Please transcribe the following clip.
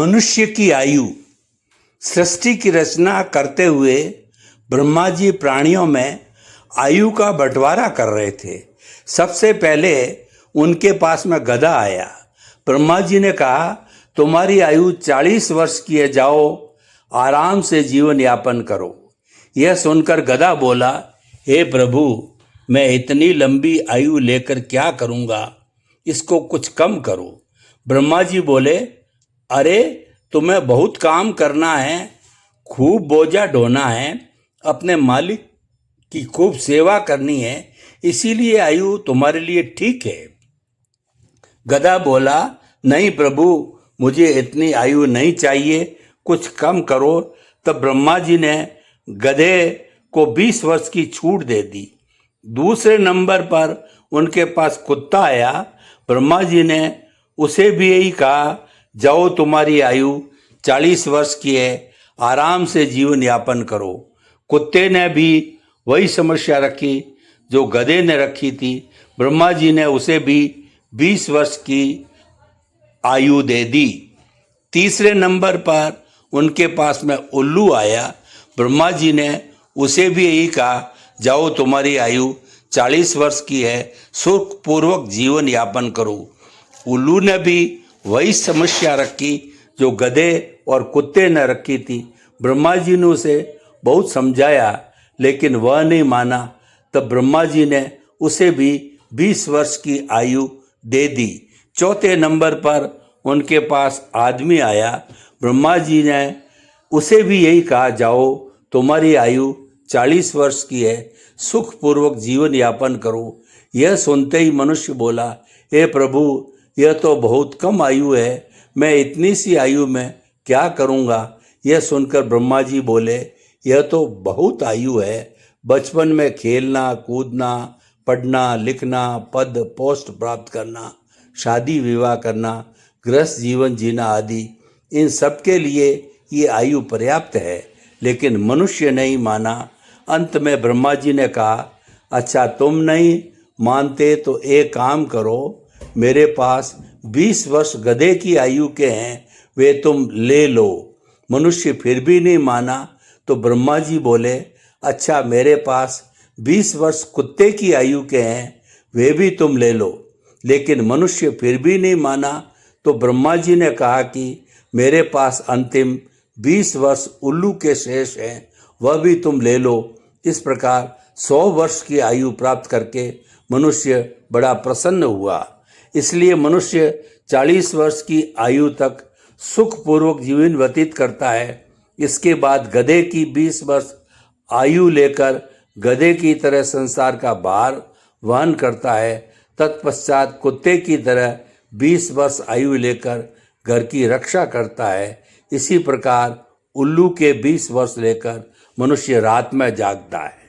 मनुष्य की आयु। सृष्टि की रचना करते हुए ब्रह्मा जी प्राणियों में आयु का बंटवारा कर रहे थे। सबसे पहले उनके पास में गधा आया। ब्रह्मा जी ने कहा, तुम्हारी आयु 40 वर्ष की है, जाओ आराम से जीवन यापन करो। यह सुनकर गधा बोला, हे प्रभु, मैं इतनी लंबी आयु लेकर क्या करूँगा, इसको कुछ कम करो। ब्रह्मा जी बोले, अरे तुम्हें बहुत काम करना है, खूब बोझा ढोना है, अपने मालिक की खूब सेवा करनी है, इसीलिए आयु तुम्हारे लिए ठीक है। गधा बोला, नहीं प्रभु, मुझे इतनी आयु नहीं चाहिए, कुछ कम करो। तब ब्रह्मा जी ने गधे को 20 वर्ष की छूट दे दी। दूसरे नंबर पर उनके पास कुत्ता आया। ब्रह्मा जी ने उसे भी यही कहा, जाओ तुम्हारी आयु 40 वर्ष की है, आराम से जीवन यापन करो। कुत्ते ने भी वही समस्या रखी जो गधे ने रखी थी। ब्रह्मा जी ने उसे भी 20 वर्ष की आयु दे दी। तीसरे नंबर पर उनके पास में उल्लू आया। ब्रह्मा जी ने उसे भी यही कहा, जाओ तुम्हारी आयु 40 वर्ष की है, सुखपूर्वक जीवन यापन करो। उल्लू ने भी वही समस्या रखी जो गधे और कुत्ते ने रखी थी। ब्रह्मा जी ने उसे बहुत समझाया, लेकिन वह नहीं माना। तब ब्रह्मा जी ने उसे भी 20 वर्ष की आयु दे दी। चौथे नंबर पर उनके पास आदमी आया। ब्रह्मा जी ने उसे भी यही कहा, जाओ तुम्हारी आयु 40 वर्ष की है, सुखपूर्वक जीवन यापन करो। यह सुनते ही मनुष्य बोला, हे प्रभु, यह तो बहुत कम आयु है, मैं इतनी सी आयु में क्या करूँगा। यह सुनकर ब्रह्मा जी बोले, यह तो बहुत आयु है, बचपन में खेलना कूदना, पढ़ना लिखना, पद पोस्ट प्राप्त करना, शादी विवाह करना, गृहस्थ जीवन जीना आदि, इन सब के लिए ये आयु पर्याप्त है। लेकिन मनुष्य नहीं माना। अंत में ब्रह्मा जी ने कहा, अच्छा तुम नहीं मानते तो एक काम करो, मेरे पास 20 वर्ष गधे की आयु के हैं, वे तुम ले लो। मनुष्य फिर भी नहीं माना तो ब्रह्मा जी बोले, अच्छा मेरे पास 20 वर्ष कुत्ते की आयु के हैं, वे भी तुम ले लो। लेकिन मनुष्य फिर भी नहीं माना तो ब्रह्मा जी ने कहा कि मेरे पास अंतिम 20 वर्ष उल्लू के शेष हैं, वह भी तुम ले लो। इस प्रकार 100 वर्ष की आयु प्राप्त करके मनुष्य बड़ा प्रसन्न हुआ। इसलिए मनुष्य 40 वर्ष की आयु तक सुखपूर्वक जीवन व्यतीत करता है। इसके बाद गधे की 20 वर्ष आयु लेकर गधे की तरह संसार का भार वहन करता है। तत्पश्चात कुत्ते की तरह 20 वर्ष आयु लेकर घर की रक्षा करता है। इसी प्रकार उल्लू के 20 वर्ष लेकर मनुष्य रात में जागता है।